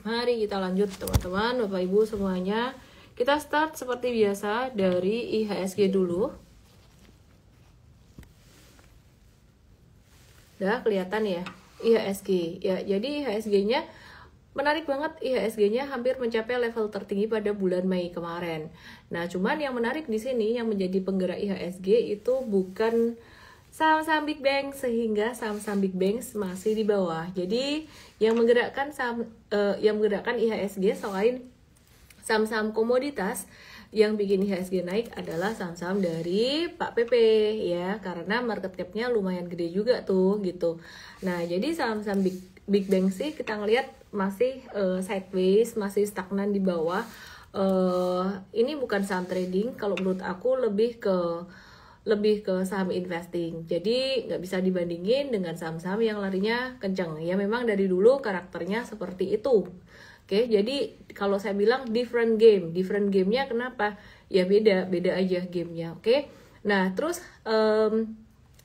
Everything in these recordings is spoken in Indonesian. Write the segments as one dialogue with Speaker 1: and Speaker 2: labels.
Speaker 1: Mari kita lanjut teman-teman, Bapak Ibu semuanya. Kita start seperti biasa dari IHSG dulu. Udah kelihatan ya IHSG. Ya, jadi IHSG-nya menarik banget, IHSG-nya hampir mencapai level tertinggi pada bulan Mei kemarin. Nah, cuman yang menarik di sini yang menjadi penggerak IHSG itu bukan saham-saham Big Bang, sehingga saham-saham Big Bang masih di bawah. Jadi yang menggerakkan IHSG selain saham-saham komoditas, yang bikin IHSG naik adalah saham-saham dari Pak PP ya, karena market cap-nya lumayan gede juga tuh gitu. Nah, jadi saham-saham Big Bang sih kita ngelihat masih sideways, masih stagnan di bawah. Ini bukan saham trading, kalau menurut aku lebih ke saham investing. Jadi nggak bisa dibandingin dengan saham-saham yang larinya kencang. Ya memang dari dulu karakternya seperti itu. Oke, jadi kalau saya bilang different game-nya kenapa? Ya beda aja gamenya. Oke, nah terus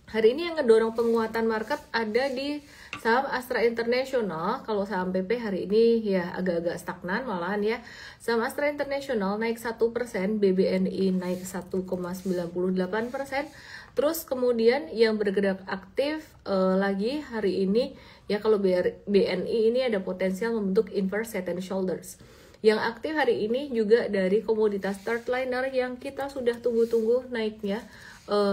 Speaker 1: hari ini yang ngedorong penguatan market ada di saham Astra International. Kalau saham PP hari ini ya agak-agak stagnan malahan ya. Saham Astra International naik 1%, BBNI naik 1,98%. Terus kemudian yang bergerak aktif lagi hari ini ya, kalau BNI ini ada potensial membentuk inverse head and shoulders. Yang aktif hari ini juga dari komoditas third liner yang kita sudah tunggu-tunggu naiknya.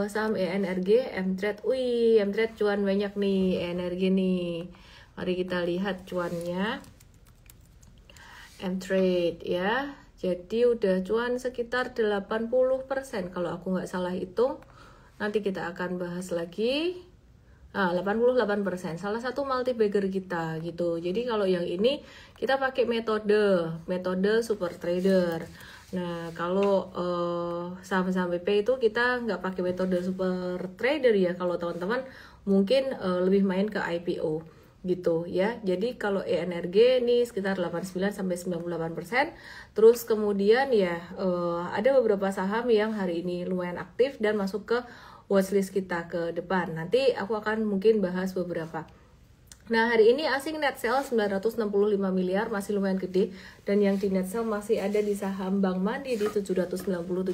Speaker 1: Saham ENRG, M-Trade. Wih, M-Trade cuan banyak nih, ENRG nih. Mari kita lihat cuannya. M-Trade ya. Jadi udah cuan sekitar 80% kalau aku nggak salah hitung. Nanti kita akan bahas lagi. 88%, salah satu multi bagger kita gitu. Jadi kalau yang ini kita pakai metode super trader. Nah, kalau saham-saham BP itu kita nggak pakai metode super trader ya. Kalau teman-teman mungkin lebih main ke IPO gitu ya. Jadi kalau ENRG nih sekitar 89-98%. Terus kemudian ya ada beberapa saham yang hari ini lumayan aktif dan masuk ke watchlist kita ke depan. Nanti aku akan mungkin bahas beberapa. Nah, hari ini asing net sell 965 miliar, masih lumayan gede. Dan yang di net sell masih ada di saham Bank Mandiri 797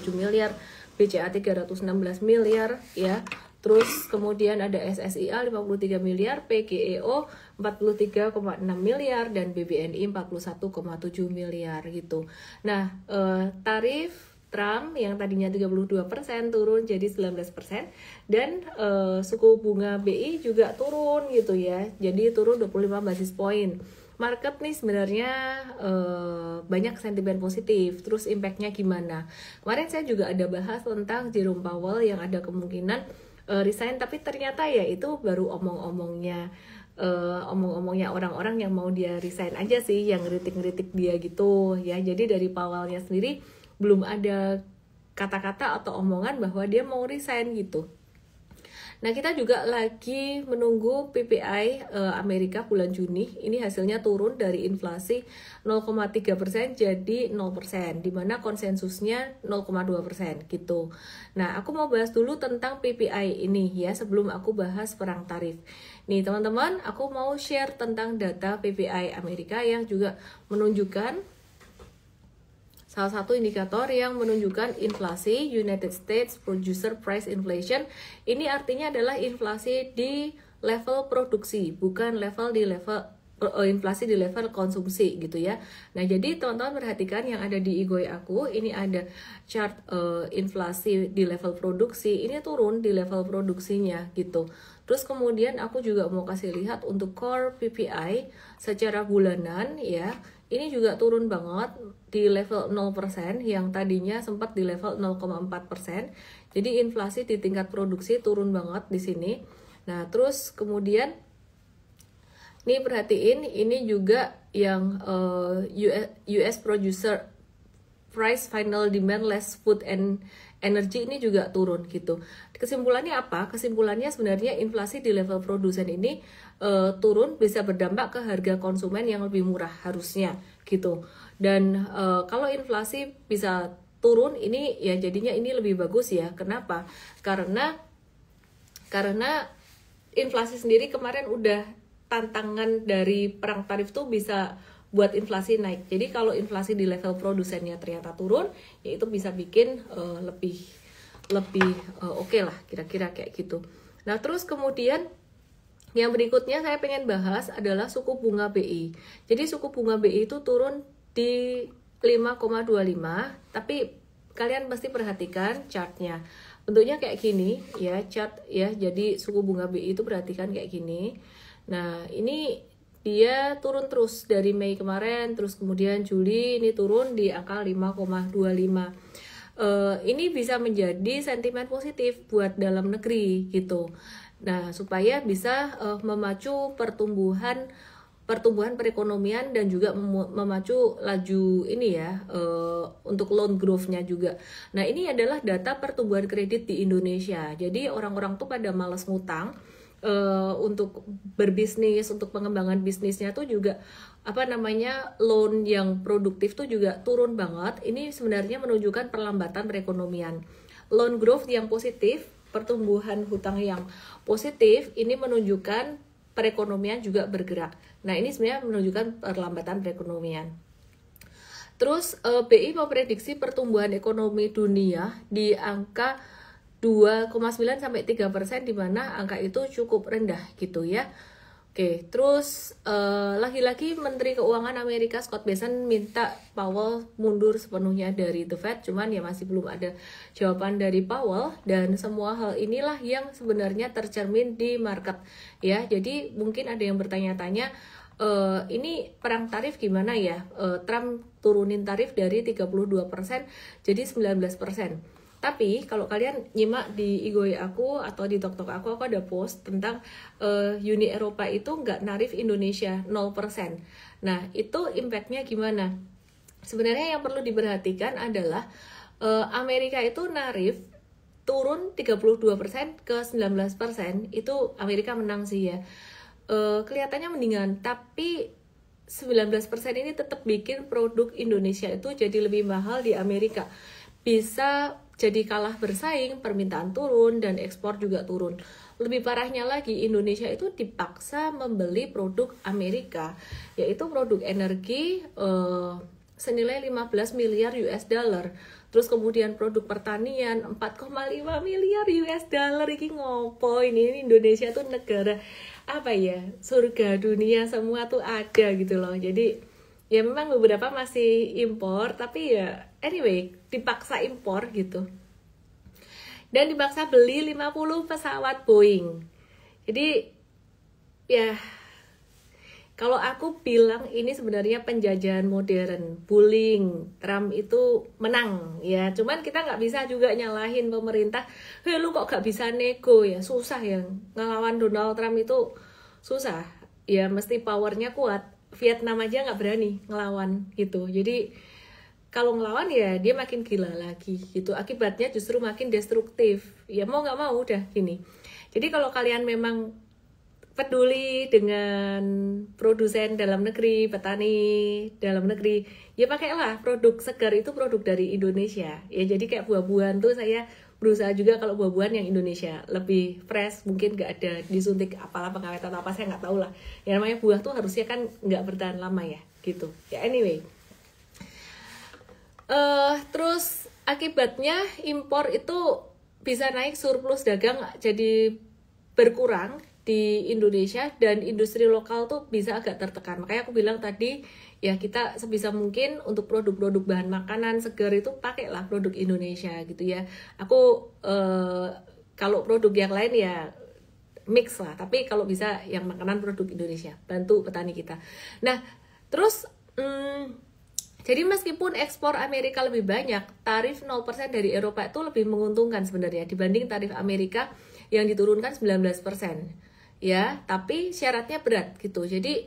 Speaker 1: miliar, BCA 316 miliar ya. Terus kemudian ada SSIA 53 miliar, PGEO 43,6 miliar, dan BBNI 41,7 miliar gitu. Nah, tarif Trump yang tadinya 32% turun jadi 19%, dan suku bunga BI juga turun gitu ya, jadi turun 25 basis point. Market nih sebenarnya banyak sentimen positif. Terus impactnya gimana? Kemarin saya juga ada bahas tentang Jerome Powell yang ada kemungkinan resign, tapi ternyata ya itu baru omong-omongnya orang-orang yang mau dia resign aja sih, yang ngeritik-ngeritik dia gitu ya. Jadi dari Powell-nya sendiri belum ada kata-kata atau omongan bahwa dia mau resign gitu. Nah, kita juga lagi menunggu PPI Amerika bulan Juni. Ini hasilnya turun dari inflasi 0,3% jadi 0%, di mana konsensusnya 0,2% gitu. Nah, aku mau bahas dulu tentang PPI ini ya sebelum aku bahas perang tarif. Nih teman-teman, aku mau share tentang data PPI Amerika yang juga menunjukkan salah satu indikator yang menunjukkan inflasi United States Producer Price Inflation. Ini artinya adalah inflasi di level produksi, bukan inflasi di level konsumsi gitu ya. Nah, jadi teman-teman perhatikan yang ada di IGOI aku, ini ada chart inflasi di level produksi, ini turun di level produksinya gitu. Terus kemudian aku juga mau kasih lihat untuk core PPI secara bulanan ya. Ini juga turun banget di level 0% yang tadinya sempat di level 0,4%. Jadi inflasi di tingkat produksi turun banget di sini. Nah, terus kemudian nih perhatiin ini juga yang US Producer Price Final Demand Less Food and Energy ini juga turun gitu. Kesimpulannya apa? Kesimpulannya sebenarnya inflasi di level produsen ini turun bisa berdampak ke harga konsumen yang lebih murah harusnya gitu. Dan kalau inflasi bisa turun ini ya jadinya ini lebih bagus ya. Kenapa? Karena inflasi sendiri kemarin udah tantangan dari perang tarif tuh bisa buat inflasi naik. Jadi kalau inflasi di level produsennya ternyata turun, ya itu bisa bikin lebih oke lah, kira-kira kayak gitu. Nah terus kemudian yang berikutnya saya pengen bahas adalah suku bunga BI. Jadi suku bunga BI itu turun di 5,25, tapi kalian pasti perhatikan chartnya. Bentuknya kayak gini ya, chart ya. Jadi suku bunga BI itu perhatikan kayak gini. Nah, ini dia turun terus dari Mei kemarin, terus kemudian Juli ini turun di angka 5,25. Ini bisa menjadi sentimen positif buat dalam negeri gitu. Nah, supaya bisa memacu pertumbuhan perekonomian dan juga memacu laju ini ya untuk loan growth-nya juga. Nah, ini adalah data pertumbuhan kredit di Indonesia. Jadi orang-orang tuh pada malas ngutang untuk berbisnis, untuk pengembangan bisnisnya tuh juga loan yang produktif tuh juga turun banget. Ini sebenarnya menunjukkan perlambatan perekonomian. Loan growth yang positif, pertumbuhan hutang yang positif, ini menunjukkan perekonomian juga bergerak. Nah, ini sebenarnya menunjukkan perlambatan perekonomian. Terus BI memprediksi pertumbuhan ekonomi dunia di angka 2,9 sampai 3%, di mana angka itu cukup rendah gitu ya. Oke, terus lagi-lagi Menteri Keuangan Amerika Scott Bessent minta Powell mundur sepenuhnya dari The Fed, cuman ya masih belum ada jawaban dari Powell, dan semua hal inilah yang sebenarnya tercermin di market ya. Jadi mungkin ada yang bertanya-tanya, ini perang tarif gimana ya? Trump turunin tarif dari 32% jadi 19%. Tapi kalau kalian nyimak di IG aku atau di TokTok aku ada post tentang Uni Eropa itu nggak narif Indonesia 0%. Nah, itu impact-nya gimana? Sebenarnya yang perlu diperhatikan adalah Amerika itu narif turun 32% ke 19%, itu Amerika menang sih ya. Kelihatannya mendingan, tapi 19% ini tetap bikin produk Indonesia itu jadi lebih mahal di Amerika. Bisa jadi kalah bersaing, permintaan turun, dan ekspor juga turun. Lebih parahnya lagi, Indonesia itu dipaksa membeli produk Amerika, yaitu produk energi senilai 15 miliar US dollar. Terus kemudian produk pertanian 4,5 miliar US dollar. Ini ngopo, ini Indonesia tuh negara surga dunia, semua tuh ada gitu loh. Jadi ya memang beberapa masih impor, tapi ya anyway dipaksa impor gitu. Dan dipaksa beli 50 pesawat Boeing. Jadi ya kalau aku bilang ini sebenarnya penjajahan modern, bullying. Trump itu menang ya. Cuman kita nggak bisa juga nyalahin pemerintah. Hei, lu kok nggak bisa nego ya? Susah ya, ngelawan Donald Trump itu susah. Ya mesti powernya kuat. Vietnam aja nggak berani ngelawan gitu. Jadi kalau ngelawan ya dia makin gila lagi gitu. Akibatnya justru makin destruktif. Ya mau nggak mau udah gini. Jadi kalau kalian memang peduli dengan produsen dalam negeri, petani dalam negeri, ya pakailah produk segar, itu produk dari Indonesia. Ya jadi kayak buah-buahan tuh saya berusaha juga kalau buah-buahan yang Indonesia lebih fresh, mungkin nggak ada disuntik apalah pengawet atau apa, saya nggak tahu lah. Yang namanya buah tuh harusnya kan nggak bertahan lama ya gitu. Ya anyway. Terus akibatnya impor itu bisa naik, surplus dagang jadi berkurang di Indonesia, dan industri lokal tuh bisa agak tertekan. Makanya aku bilang tadi ya kita sebisa mungkin untuk produk-produk bahan makanan segar itu pakailah produk Indonesia gitu ya. Aku kalau produk yang lain ya mix lah, tapi kalau bisa yang makanan produk Indonesia, bantu petani kita. Nah terus jadi meskipun ekspor Amerika lebih banyak, tarif 0% dari Eropa itu lebih menguntungkan sebenarnya dibanding tarif Amerika yang diturunkan 19%. Ya, tapi syaratnya berat gitu. Jadi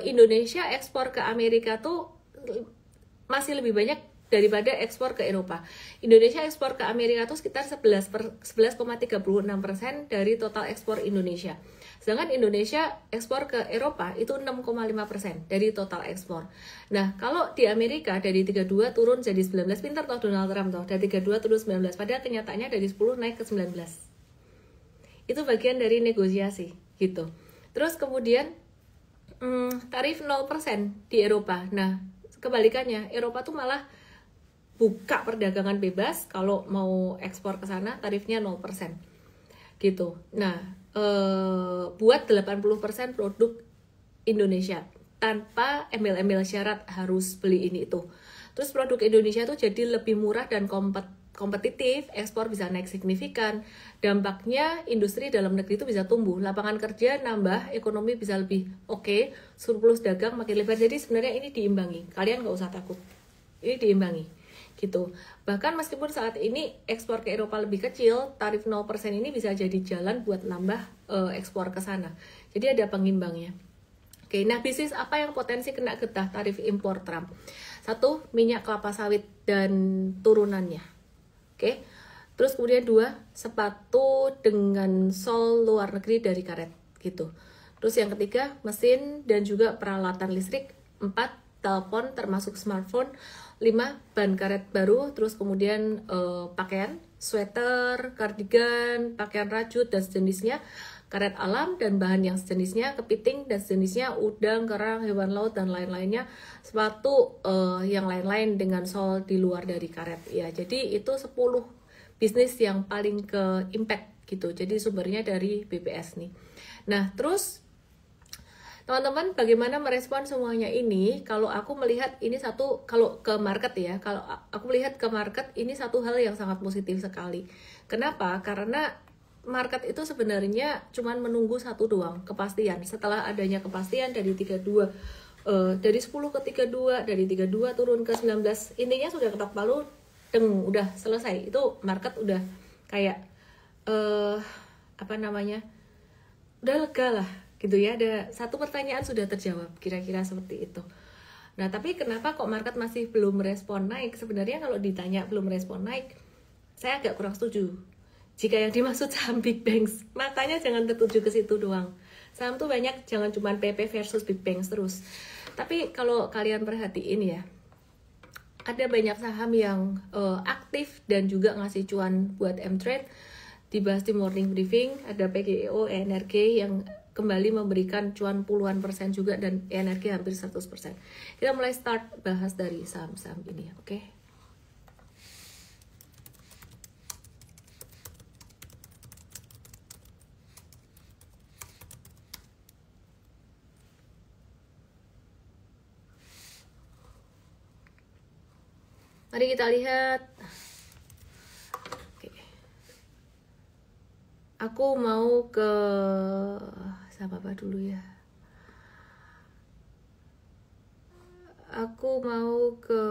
Speaker 1: Indonesia ekspor ke Amerika tuh masih lebih banyak daripada ekspor ke Eropa. Indonesia ekspor ke Amerika tuh sekitar 11,36% dari total ekspor Indonesia. Sedangkan Indonesia ekspor ke Eropa itu 6,5% dari total ekspor. Nah, kalau di Amerika dari 32 turun jadi 19, pintar toh Donald Trump toh, dari 32 turun 19, padahal kenyataannya dari 10 naik ke 19. Itu bagian dari negosiasi gitu. Terus kemudian tarif 0% di Eropa. Nah, kebalikannya, Eropa tuh malah buka perdagangan bebas, kalau mau ekspor ke sana tarifnya 0%. Gitu. Nah, buat 80% produk Indonesia tanpa embel-embel syarat harus beli ini itu. Terus produk Indonesia tuh jadi lebih murah dan kompetitif, ekspor bisa naik signifikan. Dampaknya industri dalam negeri itu bisa tumbuh, lapangan kerja nambah, ekonomi bisa lebih oke, surplus dagang makin lebar. Jadi sebenarnya ini diimbangi, kalian nggak usah takut, ini diimbangi gitu. Bahkan meskipun saat ini ekspor ke Eropa lebih kecil, tarif 0% ini bisa jadi jalan buat nambah ekspor ke sana. Jadi ada pengimbangnya. Oke, nah bisnis apa yang potensi kena getah tarif impor Trump? 1, minyak kelapa sawit dan turunannya. Oke. Terus kemudian 2, sepatu dengan sol luar negeri dari karet gitu. Terus yang ketiga, mesin dan juga peralatan listrik. 4, telepon termasuk smartphone. 5, ban karet baru. Terus kemudian pakaian, sweater, kardigan, pakaian rajut dan sejenisnya, karet alam dan bahan yang sejenisnya, kepiting dan sejenisnya, udang, kerang, hewan laut dan lain-lainnya, sepatu yang lain-lain dengan sol di luar dari karet. Ya, jadi itu 10 bisnis yang paling ke impact gitu. Jadi sumbernya dari BPS nih. Nah, terus teman-teman bagaimana merespon semuanya ini? Kalau aku melihat ini satu, kalau ke market ya, kalau aku melihat ke market ini satu hal yang sangat positif sekali. Kenapa? Karena market itu sebenarnya cuman menunggu satu doang, kepastian. Setelah adanya kepastian dari 32 dari 10 ke 32, dari 32 turun ke 19, intinya sudah ketok palu, udah selesai. Itu market udah kayak apa namanya? Udah lega lah gitu ya. Ada satu pertanyaan sudah terjawab, kira-kira seperti itu. Nah, tapi kenapa kok market masih belum respon naik? Sebenarnya kalau ditanya belum respon naik, saya agak kurang setuju. Jika yang dimaksud saham Big Banks, makanya jangan tertuju ke situ doang. Saham tuh banyak, jangan cuma PP versus Big Banks terus. Tapi kalau kalian perhatiin ya, ada banyak saham yang aktif dan juga ngasih cuan buat M-Trade. Dibahas di morning briefing, ada PGEO, ENRG yang kembali memberikan cuan puluhan persen juga, dan ENRG hampir 100%. Kita mulai start bahas dari saham-saham ini, oke? Mari kita lihat. Oke. Aku mau ke sama apa dulu ya? Aku mau ke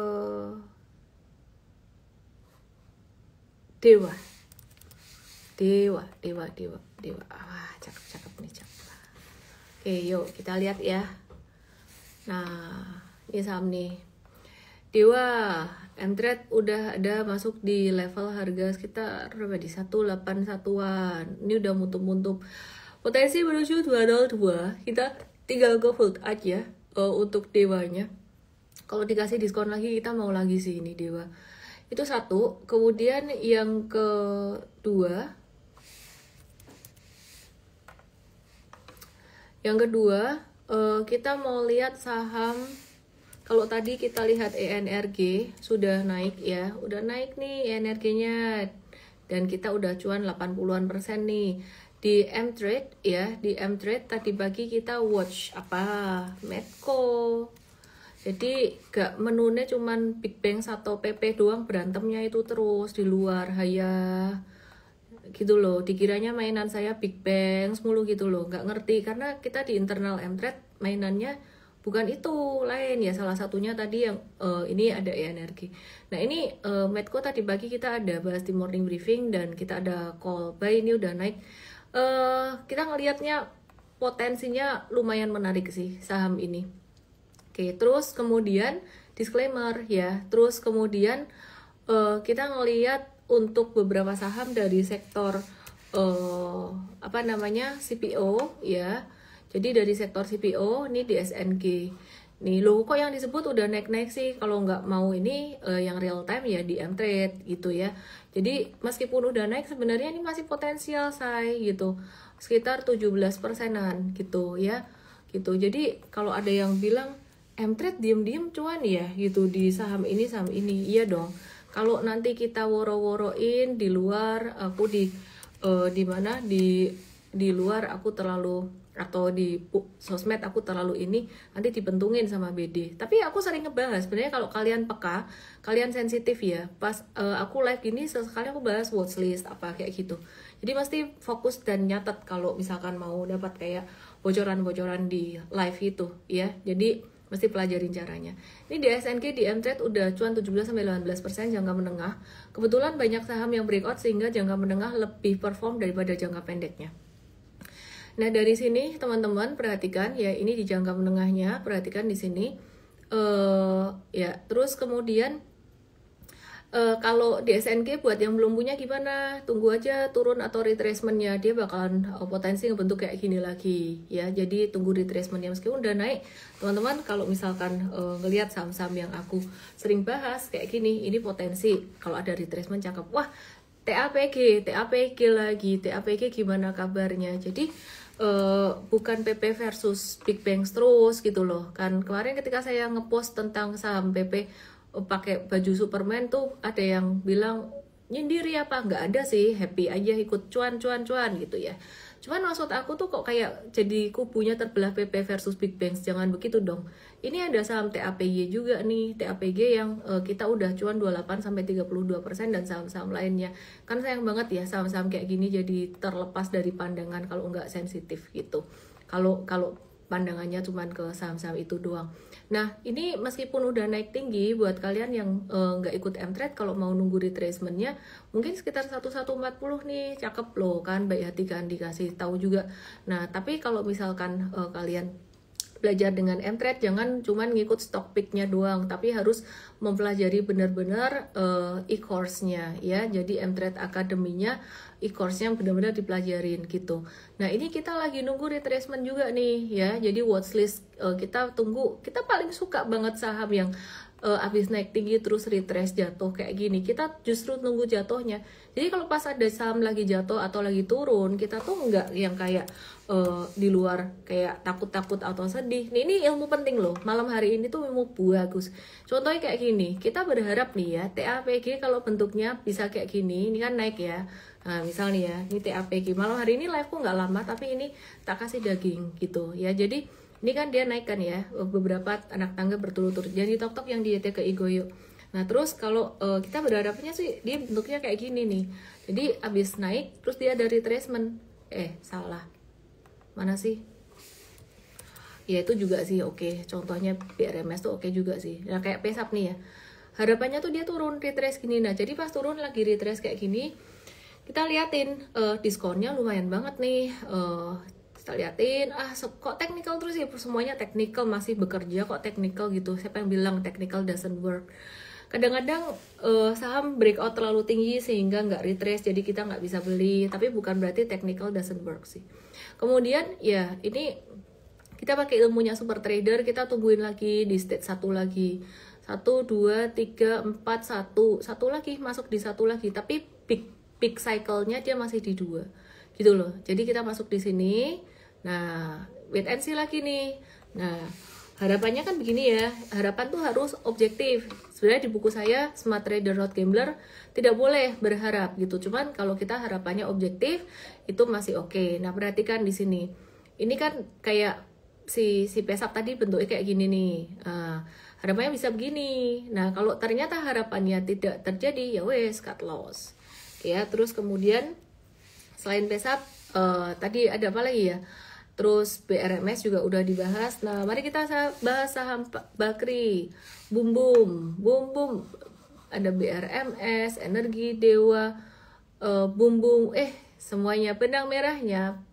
Speaker 1: Dewa. Wah, cakep nih, cakep. Oke, yuk kita lihat ya. Nah, ini saham nih. Dewa, M-Trade udah ada masuk di level harga sekitar berapa di 181-an. Ini udah muntup-muntup. Potensi menuju 202. Kita tinggal go hold aja untuk Dewanya. Kalau dikasih diskon lagi kita mau lagi sih ini Dewa. Itu satu. Kemudian yang kedua, kita mau lihat saham. Kalau tadi kita lihat ENRG sudah naik ya, udah naik nih ENRG-nya, dan kita udah cuan 80-an% nih. Di M-Trade ya, di M-Trade tadi pagi kita watch apa? Medco. Jadi gak menunya cuman Big Banks atau PP doang, berantemnya itu terus di luar haya gitu loh. Dikiranya mainan saya Big Banks mulu gitu loh, gak ngerti karena kita di internal M-Trade mainannya bukan itu, lain ya. Salah satunya tadi yang ini ada ENRG. Nah ini Medco tadi pagi kita ada bahas di morning briefing dan kita ada call buy, ini udah naik. Kita ngelihatnya potensinya lumayan menarik sih saham ini. Oke, terus kemudian disclaimer ya. Terus kemudian kita ngelihat untuk beberapa saham dari sektor CPO ya. Jadi dari sektor CPO, ini di SNG. Nih loh, kok yang disebut udah naik-naik sih? Kalau nggak mau ini yang real time ya di M-Trade gitu ya. Jadi meskipun udah naik sebenarnya ini masih potensial say gitu. Sekitar 17%-an gitu ya. gitu. Jadi kalau ada yang bilang M-Trade diem-diem cuan ya gitu di saham ini, iya dong. Kalau nanti kita woro-woroin di luar, aku di mana di luar aku terlalu, atau di sosmed aku terlalu ini, nanti dibentungin sama BD. Tapi aku sering ngebahas sebenarnya, kalau kalian peka, kalian sensitif ya, pas aku live ini sesekali aku bahas watchlist apa kayak gitu. Jadi pasti fokus dan nyatet kalau misalkan mau dapat kayak bocoran-bocoran di live itu ya. Jadi mesti pelajarin caranya. Ini di SNK, di M-Trade udah cuan 17-18% jangka menengah. Kebetulan banyak saham yang breakout sehingga jangka menengah lebih perform daripada jangka pendeknya. Nah, dari sini teman-teman perhatikan ya, ini di jangka menengahnya, perhatikan di sini. Ya, terus kemudian kalau di SNK buat yang belum punya gimana? Tunggu aja turun atau retracementnya, dia bakalan potensi ngebentuk kayak gini lagi ya. Jadi tunggu retracementnya, meskipun udah naik. Teman-teman kalau misalkan ngelihat saham-saham yang aku sering bahas kayak gini, ini potensi kalau ada retracement cakep. Wah, TAPG lagi, TAPG gimana kabarnya? Jadi bukan PP versus Big Bang terus gitu loh. Kan kemarin ketika saya ngepost tentang saham PP pakai baju Superman tuh ada yang bilang nyendiri apa, nggak ada sih, happy aja ikut cuan gitu ya. Cuman maksud aku tuh kok kayak jadi kubunya terbelah PP versus Big Bang, jangan begitu dong. Ini ada saham TAPG juga nih, TAPG yang kita udah cuan 28-32% dan saham-saham lainnya. Kan sayang banget ya saham-saham kayak gini jadi terlepas dari pandangan kalau nggak sensitif gitu. Kalau pandangannya cuman ke saham-saham itu doang. Nah, ini meskipun udah naik tinggi, buat kalian yang nggak ikut M-Trade, kalau mau nunggu retracementnya, mungkin sekitar 1140 nih, cakep loh kan, baik hati kan, dikasih tahu juga. Nah, tapi kalau misalkan kalian belajar dengan M-Trade, jangan cuman ngikut stock pick-nya doang, tapi harus mempelajari benar-benar e-course-nya ya. Jadi M-Trade Academy-nya, e-course-nya benar-benar dipelajarin gitu. Nah, ini kita lagi nunggu retracement juga nih ya. Jadi watchlist kita tunggu. Kita paling suka banget saham yang abis naik tinggi terus retrace jatuh kayak gini. Kita justru nunggu jatuhnya. Jadi kalau pas ada saham lagi jatuh atau lagi turun, kita tuh nggak yang kayak di luar kayak takut-takut atau sedih. Nih, ini ilmu penting loh. Malam hari ini tuh ilmu bagus. Contohnya kayak gini. Kita berharap nih ya, TAPG kalau bentuknya bisa kayak gini, ini kan naik ya. Nah, misalnya ya, ini TAPG. Malam hari ini live ku nggak lama, tapi ini tak kasih daging gitu ya. Jadi ini kan dia naik kan ya, beberapa anak tangga berturut-turut. Jadi tok-tok yang dietnya ke Igoyo. Nah, terus kalau kita berharapnya sih dia bentuknya kayak gini nih. Jadi abis naik, terus dia ada retracement. Salah. Mana sih? Ya itu juga sih oke. Contohnya BRMS tuh oke juga sih. Nah, kayak PESAP nih ya. Harapannya tuh dia turun retrace gini. Nah, jadi pas turun lagi retrace kayak gini, kita liatin diskonnya lumayan banget nih. Kita liatin, kok technical terus ya, semuanya technical, masih bekerja kok technical gitu. Siapa yang bilang technical doesn't work? Kadang-kadang saham breakout terlalu tinggi sehingga nggak retrace, jadi kita nggak bisa beli. Tapi bukan berarti technical doesn't work sih. Kemudian ya ini kita pakai ilmunya super trader, kita tungguin lagi di stage 1 lagi. 1, 2, 3, 4, 1 lagi, masuk di 1 lagi. Tapi peak cycle-nya dia masih di 2 gitu loh. Jadi kita masuk di sini. Nah, wait and see lagi nih. Nah, harapannya kan begini ya. Harapan tuh harus objektif. Sebenarnya di buku saya Smart Trader Not Gambler tidak boleh berharap gitu. Cuman kalau kita harapannya objektif itu masih oke. Nah, perhatikan di sini. Ini kan kayak si PESAP tadi bentuknya kayak gini nih. Harapannya bisa begini. Nah, kalau ternyata harapannya tidak terjadi, ya wes cut loss. Ya, terus kemudian selain PESAP tadi ada apa lagi ya? Terus BRMS juga udah dibahas. Nah, mari kita bahas saham Bakri. Bum bum. Ada BRMS, Energi, Dewa, semuanya benang merahnya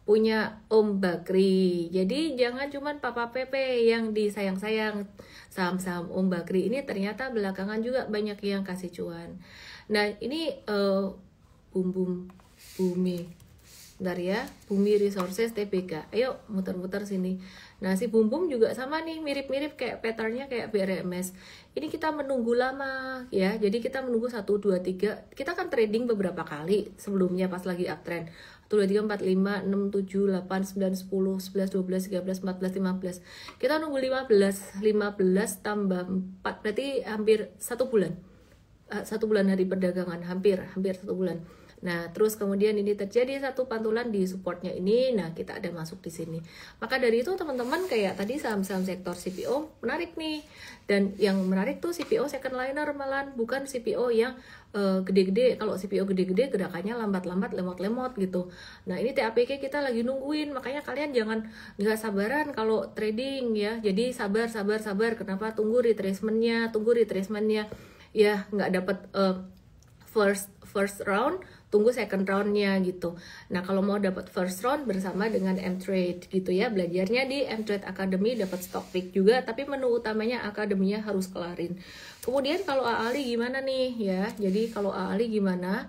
Speaker 1: punya Om Bakri. Jadi jangan cuman Papa Pepe yang disayang-sayang. Saham-saham Om Bakri ini ternyata belakangan juga banyak yang kasih cuan. Nah, ini Bumi. Bentar ya, Bumi Resources TBK. Ayo muter-muter sini. Nah, si Bum juga sama nih, mirip-mirip kayak patternnya kayak BRMS. Ini kita menunggu lama ya. Jadi kita menunggu 1, 2, 3. Kita kan trading beberapa kali sebelumnya pas lagi uptrend. 2, 3, 4, 5, 6, 7, 8, 9, 10, 11, 12, 13, 14, 15. Kita nunggu 15 tambah 4 berarti hampir 1 bulan. 1 bulan hari perdagangan, hampir 1 bulan. Nah, terus kemudian ini terjadi satu pantulan di supportnya ini. Nah, kita ada masuk di sini. Maka dari itu teman-teman, kayak tadi saham-saham sektor CPO menarik nih. Dan yang menarik tuh CPO second liner malahan, bukan CPO yang gede-gede. Kalau CPO gede-gede gerakannya lambat-lambat, lemot-lemot gitu. Nah, ini TAPK kita lagi nungguin. Makanya kalian jangan nggak sabaran kalau trading ya. Jadi sabar. Kenapa? Tunggu retracementnya. Ya, nggak dapat first round, tunggu second roundnya gitu. Nah, kalau mau dapat first round bersama dengan M-Trade gitu ya, belajarnya di M-Trade Academy, dapat stock pick juga, tapi menu utamanya akademinya harus kelarin. Kemudian kalau AALI gimana nih ya? Jadi kalau AALI gimana?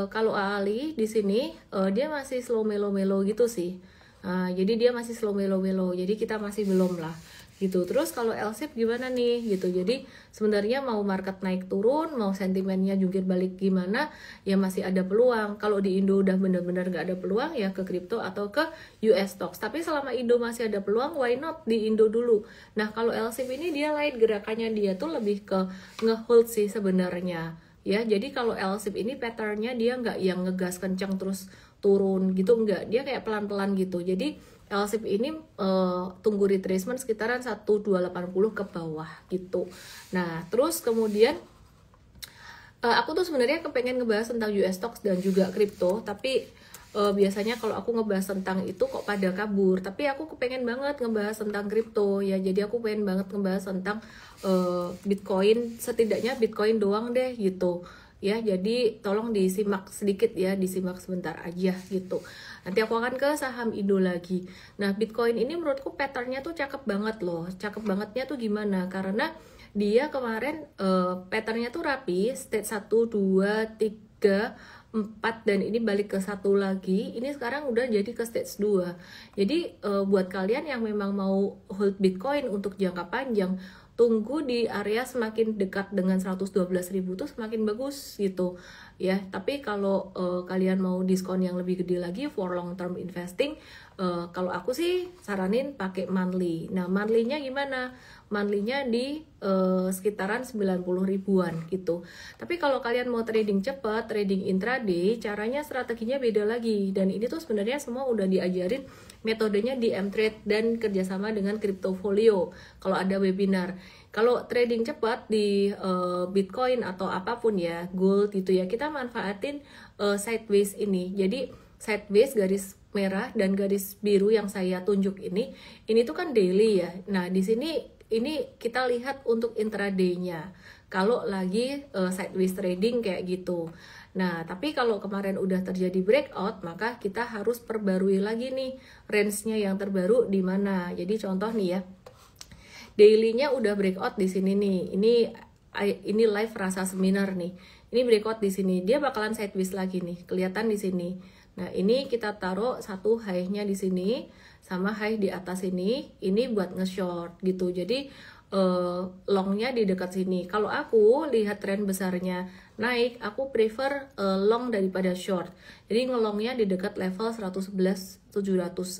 Speaker 1: Kalau AALI di sini dia masih slow melo-melo gitu sih. Jadi dia masih slow melo-melo. Jadi kita masih belum lah gitu. Terus kalau LSIP gimana nih gitu. Jadi sebenarnya mau market naik turun, mau sentimennya jungkir balik gimana, ya masih ada peluang. Kalau di Indo udah benar-benar nggak ada peluang, ya ke kripto atau ke US stocks. Tapi selama Indo masih ada peluang, why not di Indo dulu. Nah, kalau LSIP ini dia lain, gerakannya dia tuh lebih ke nge-hold sih sebenarnya. Ya, jadi kalau LSIP ini patternnya dia nggak yang ngegas kencang terus turun gitu, enggak. Dia kayak pelan-pelan gitu. Jadi LSIP ini tunggu retracement sekitaran 1280 ke bawah gitu. Nah, terus kemudian aku tuh sebenarnya kepengen ngebahas tentang US stocks dan juga kripto, tapi biasanya kalau aku ngebahas tentang itu kok pada kabur. Tapi aku kepengen banget ngebahas tentang kripto ya. Jadi aku pengen banget ngebahas tentang Bitcoin, setidaknya Bitcoin doang deh gitu. Ya, jadi tolong disimak sedikit ya, disimak sebentar aja gitu. Nanti aku akan ke saham Indo lagi. Nah, Bitcoin ini menurutku patternnya tuh cakep banget loh. Cakep bangetnya tuh gimana? Karena dia kemarin patternnya tuh rapi, stage 1, 2, 3, 4, dan ini balik ke 1 lagi. Ini sekarang udah jadi ke stage 2. Jadi buat kalian yang memang mau hold Bitcoin untuk jangka panjang, tunggu di area semakin dekat dengan 112.000 tuh semakin bagus gitu ya. Tapi kalau kalian mau diskon yang lebih gede lagi for long term investing, kalau aku sih saranin pakai monthly. Nah, monthly-nya gimana? Monthly-nya di sekitaran 90 ribuan gitu. Tapi kalau kalian mau trading cepat, trading intraday, caranya strateginya beda lagi. Dan ini tuh sebenarnya semua udah diajarin metodenya di M-Trade dan kerjasama dengan Cryptofolio kalau ada webinar. Kalau trading cepat di Bitcoin atau apapun ya, gold gitu ya, kita manfaatin sideways ini. Jadi sideways garis merah dan garis biru yang saya tunjuk ini tuh kan daily ya. Nah, di sini ini kita lihat untuk intraday-nya. Kalau lagi sideways trading kayak gitu. Nah, tapi kalau kemarin udah terjadi breakout, maka kita harus perbarui lagi nih range-nya yang terbaru di mana. Jadi contoh nih ya, daily-nya udah breakout di sini nih. Ini live rasa seminar nih. Ini breakout di sini. Dia bakalan sideways lagi nih. Kelihatan di sini. Nah, ini kita taruh satu high-nya di sini sama high di atas ini. Ini buat nge-short gitu. Jadi long-nya di dekat sini. Kalau aku lihat tren besarnya naik, aku prefer long daripada short. Jadi ngelongnya di dekat level 111.700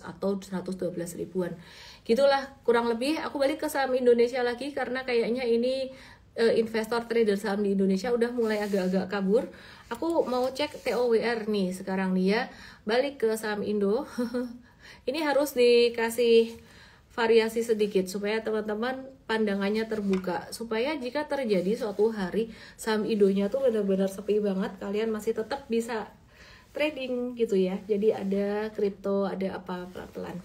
Speaker 1: atau 112 ribuan. Gitulah kurang lebih. Aku balik ke saham Indonesia lagi karena kayaknya ini investor trader saham di Indonesia udah mulai agak-agak kabur. Aku mau cek TOWR nih sekarang nih ya. Balik ke saham Indo. Ini harus dikasih variasi sedikit supaya teman-teman pandangannya terbuka, supaya jika terjadi suatu hari saham Indonya tuh benar-benar sepi banget, kalian masih tetap bisa trading gitu ya. Jadi ada kripto, ada apa pelan-pelan.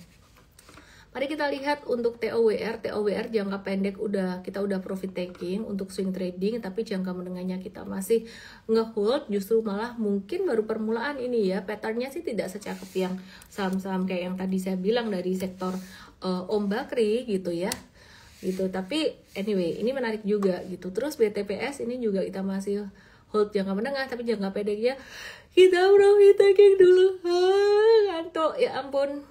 Speaker 1: Mari kita lihat untuk TOWR jangka pendek kita udah profit taking untuk swing trading, tapi jangka menengahnya kita masih ngehold, justru malah mungkin baru permulaan ini ya. Patternnya sih tidak secakep yang saham-saham kayak yang tadi saya bilang dari sektor Om Bakri gitu ya. Gitu, tapi anyway ini menarik juga gitu. Terus BTPS ini juga kita masih hold jangka menengah, tapi jangka pendeknya kita profit taking dulu. Ngantuk ya ampun.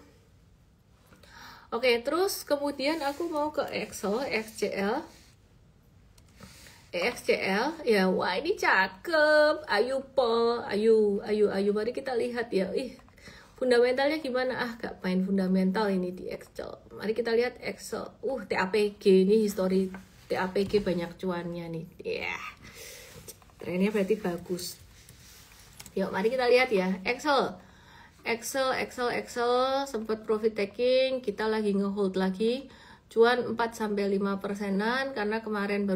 Speaker 1: Oke, terus kemudian aku mau ke XCL ya. Wah, ini cakep. Ayu mari kita lihat ya. Fundamentalnya gimana? Gak main fundamental ini di Excel. Mari kita lihat Excel. TAPG ini history TAPG banyak cuannya nih. Trennya berarti bagus. Yuk, mari kita lihat ya. Excel sempat profit taking, kita lagi ngehold lagi. Cuan 4-5%-an karena kemarin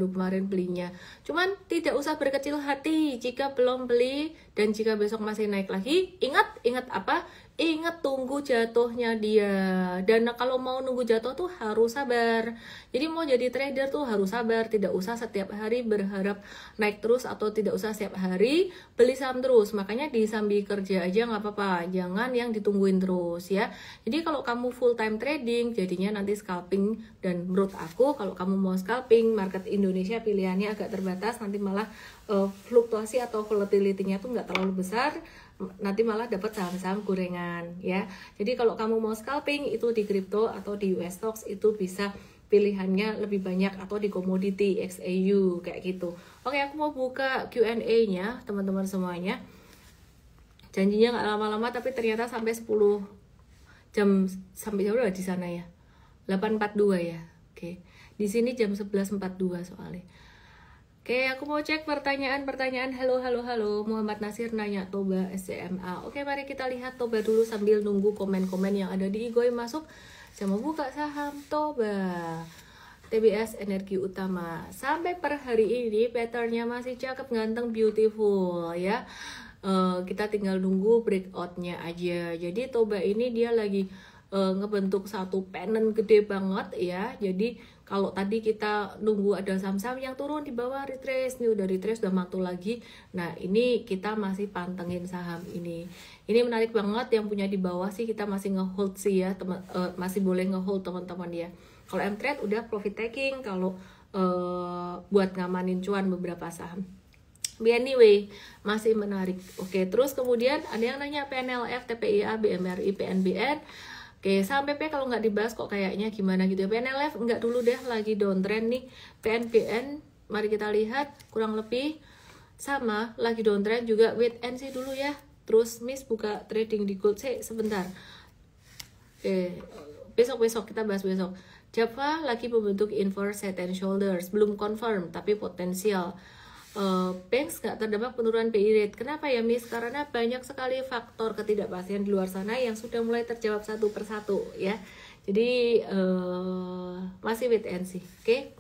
Speaker 1: belinya. Cuman tidak usah berkecil hati jika belum beli, dan jika besok masih naik lagi, ingat apa? Ingat tunggu jatuhnya dia. Dan kalau mau nunggu jatuh tuh harus sabar. Jadi mau jadi trader tuh harus sabar, tidak usah setiap hari berharap naik terus, atau tidak usah setiap hari beli saham terus. Makanya di sambil kerja aja nggak apa-apa, jangan yang ditungguin terus ya. Jadi kalau kamu full time trading, jadinya nanti scalping. Dan menurut aku kalau kamu mau scalping, market Indonesia pilihannya agak terbatas, nanti malah fluktuasi atau volatility-nya tuh nggak terlalu besar, nanti malah dapat saham-saham gorengan ya. Jadi kalau kamu mau scalping itu di crypto atau di US stocks, itu bisa pilihannya lebih banyak, atau di commodity XAU kayak gitu. Oke, aku mau buka Q&A-nya teman-teman semuanya. Janjinya nggak lama-lama, tapi ternyata sampai 10 jam, sampai jam berapa di sana ya? 8.42 ya. Oke. Di sini jam 11.42 soalnya. Oke, aku mau cek pertanyaan. Halo. Muhammad Nasir nanya Toba SCMA. Oke, mari kita lihat Toba dulu sambil nunggu komen-komen yang ada di Igoy masuk. Saya mau buka saham Toba. TBS Energi Utama. Sampai per hari ini patternnya masih cakep, ganteng, beautiful ya. Kita tinggal nunggu breakoutnya aja. Jadi Toba ini dia lagi ngebentuk satu pennant gede banget ya. Jadi kalau tadi kita nunggu ada saham-saham yang turun di bawah retrace, nih udah retrace udah mantul lagi. Nah ini kita masih pantengin saham ini. Ini menarik banget, yang punya di bawah sih kita masih ngehold sih ya, masih boleh ngehold teman-teman ya. Kalau M-Trade udah profit taking, kalau buat ngamanin cuan beberapa saham. Anyway, masih menarik. Oke, terus kemudian ada yang nanya PNLF, TPIA, BMRI, PNBN. Oke, saham PP kalau nggak dibahas kok kayaknya gimana gitu ya. PNLF nggak dulu deh, lagi downtrend nih. PNBN, mari kita lihat kurang lebih sama, lagi downtrend juga. Wait and see dulu ya. Terus Miss buka trading di gold sebentar. Oke, besok kita bahas besok. Java lagi membentuk inverse head and shoulders, belum confirm tapi potensial. Banks nggak terdampak penurunan BI rate. Kenapa ya Miss? Karena banyak sekali faktor ketidakpastian di luar sana yang sudah mulai terjawab satu persatu ya. Jadi masih wait and see. Oke.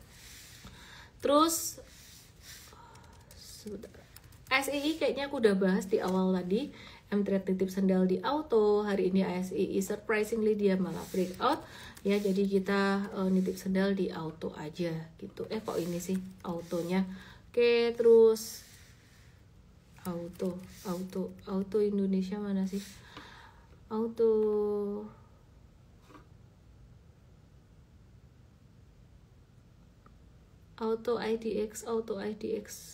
Speaker 1: Terus SII kayaknya aku udah bahas di awal tadi. M-Trade titip sendal di auto. Hari ini SII surprisingly dia malah breakout ya. Jadi kita nitip sendal di auto aja gitu. Kok ini sih autonya. Oke, terus auto Indonesia mana sih? Auto IDX,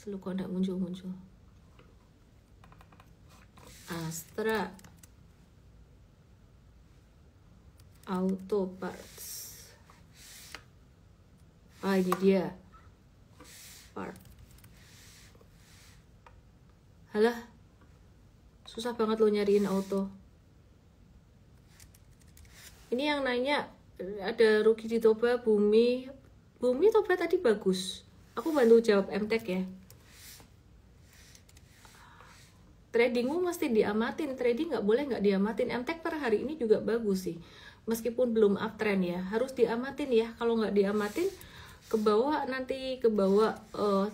Speaker 1: lu kok nggak muncul. Astra, Auto Parts. Ini dia part. Halah, susah banget lo nyariin auto. Ini yang nanya ada rugi di Toba, Bumi Toba tadi bagus. Aku bantu jawab MTech ya. Tradingmu mesti diamatin, trading nggak boleh nggak diamatin. MTech per hari ini juga bagus sih, meskipun belum uptrend ya, harus diamatin ya. Kalau nggak diamatin ke bawah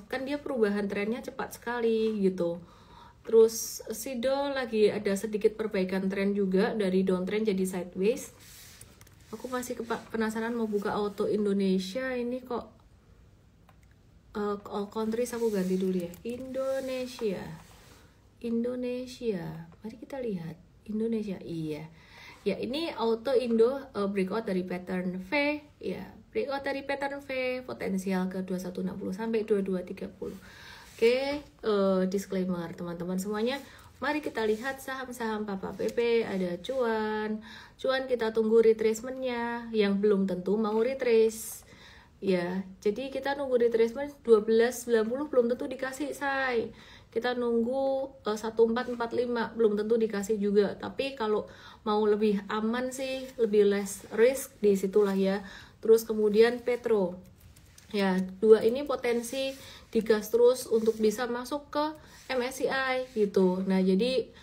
Speaker 1: kan dia perubahan trennya cepat sekali gitu. Terus Sido lagi ada sedikit perbaikan tren juga, dari downtrend jadi sideways. Aku masih penasaran mau buka auto Indonesia ini kok all countries aku ganti dulu ya. Indonesia. Mari kita lihat Indonesia. Iya. Ya, ini auto Indo breakout dari pattern V ya. Breakout dari pattern V potensial ke 2160 sampai 2230. Oke, disclaimer teman-teman semuanya. Mari kita lihat saham-saham Papa PP. Ada cuan kita tunggu retracement-nya, yang belum tentu mau retrace ya. Jadi kita nunggu retracement 12.90 belum tentu dikasih say. kita nunggu 1445 belum tentu dikasih juga. Tapi kalau mau lebih aman sih, lebih less risk di situlah ya. Terus kemudian Petro. Ya, dua ini potensi digas terus untuk bisa masuk ke MSCI gitu. Nah, jadi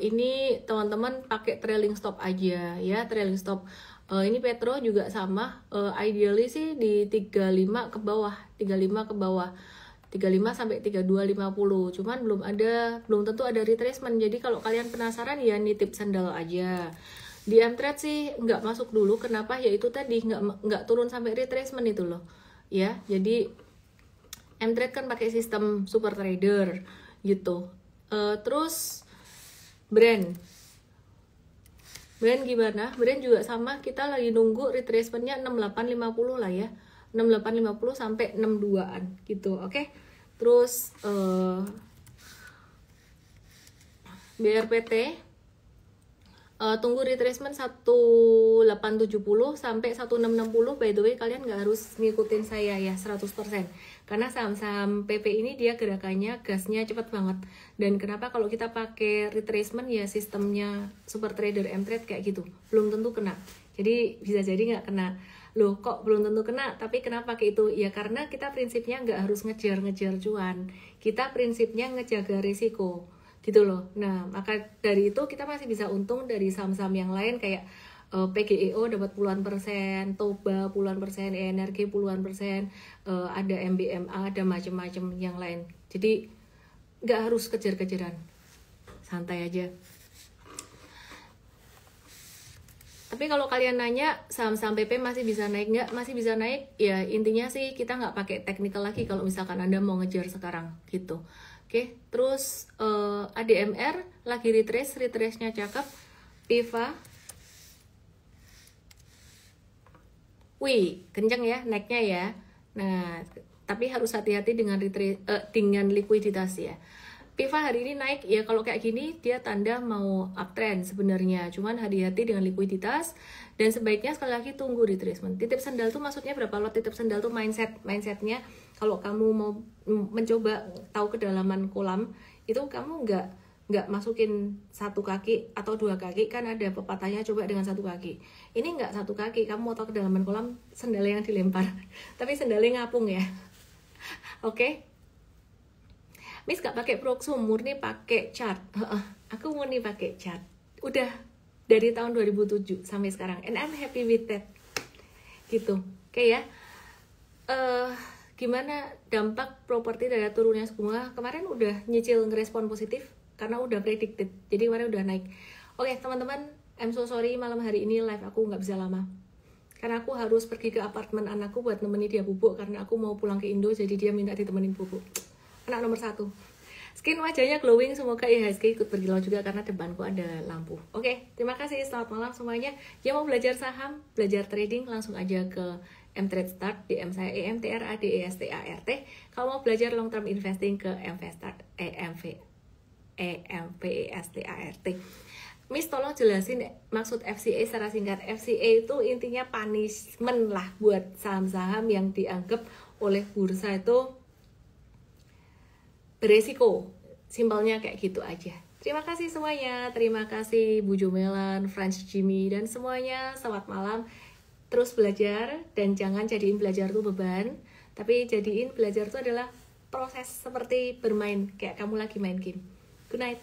Speaker 1: ini teman-teman pakai trailing stop aja ya, trailing stop. Ini Petro juga sama, ideally sih di 35 ke bawah, 35 ke bawah. 35 sampai 3250. Cuman belum tentu ada retracement. Jadi kalau kalian penasaran ya nitip sandal aja. Di M-Trade sih nggak masuk dulu. Kenapa? Ya itu tadi nggak turun sampai retracement itu loh. Ya, jadi M-Trade kan pakai sistem super trader gitu. Terus Brand gimana? Brand juga sama, kita lagi nunggu retracementnya 6850 lah ya. 6850 sampai 62-an gitu, oke? Terus BRPT tunggu retracement 1870 sampai 1660. By the way, kalian nggak harus ngikutin saya ya 100%. Karena saham-saham PP ini dia gerakannya, gasnya cepat banget. Dan kenapa kalau kita pakai retracement ya sistemnya super trader M-Trade kayak gitu. Belum tentu kena. Jadi bisa jadi nggak kena. Loh kok belum tentu kena, tapi kenapa pakai itu? Ya karena kita prinsipnya nggak harus ngejar-ngejar cuan. Kita prinsipnya ngejaga risiko gitu loh. Nah, maka dari itu kita masih bisa untung dari saham-saham yang lain kayak PGEO dapat puluhan persen, Toba puluhan persen, ENRG puluhan persen, ada MBMA, ada macam-macam yang lain. Jadi nggak harus kejar-kejaran, santai aja. Tapi kalau kalian nanya saham-saham PP masih bisa naik nggak? Masih bisa naik. Ya intinya sih kita nggak pakai technical lagi kalau misalkan Anda mau ngejar sekarang gitu. Oke, terus ADMR lagi retrace-nya cakep. PIVA, wih, kenceng ya naiknya ya. Nah, tapi harus hati-hati dengan likuiditas ya. PIVA hari ini naik ya, kalau kayak gini dia tanda mau uptrend sebenarnya, cuman hati-hati dengan likuiditas dan sebaiknya sekali lagi tunggu retracement. Titip sandal tuh maksudnya berapa lot? Titip sandal tuh mindsetnya kalau kamu mau mencoba tahu kedalaman kolam itu kamu nggak masukin satu kaki atau dua kaki, kan ada pepatahnya coba dengan satu kaki. Ini nggak satu kaki, kamu mau tahu kedalaman kolam, sandalnya yang dilempar tapi sandalnya ngapung ya. Oke. Miss gak pakai proxum, murni pakai chart. Aku murni pakai chart. Udah dari tahun 2007 sampai sekarang, and I'm happy with that. Gitu, oke ya. Gimana dampak properti dari turunnya suku bunga? Kemarin udah nyicil ngerespon positif karena udah predicted. Jadi kemarin udah naik. Oke teman-teman, I'm so sorry malam hari ini live aku nggak bisa lama. Karena aku harus pergi ke apartemen anakku buat nemenin dia bubuk karena aku mau pulang ke Indo, jadi dia minta ditemenin bubuk. Anak nomor 1. Skin wajahnya glowing, semoga IHSG ikut berkilau juga karena depanku ada lampu. Oke, terima kasih, selamat malam semuanya. Yang mau belajar saham, belajar trading, langsung aja ke M-Trade Start, DM saya EMTRADESTART. Kalau mau belajar long term investing ke EMVestart, EMPESTART. Miss tolong jelasin maksud FCA secara singkat. FCA itu intinya punishment lah buat saham-saham yang dianggap oleh bursa itu beresiko, simpelnya kayak gitu aja. Terima kasih semuanya, terima kasih Bu Jomelan, Franz Jimmy, dan semuanya. Selamat malam, terus belajar, dan jangan jadiin belajar tuh beban, tapi jadiin belajar tuh adalah proses seperti bermain, kayak kamu lagi main game. Good night.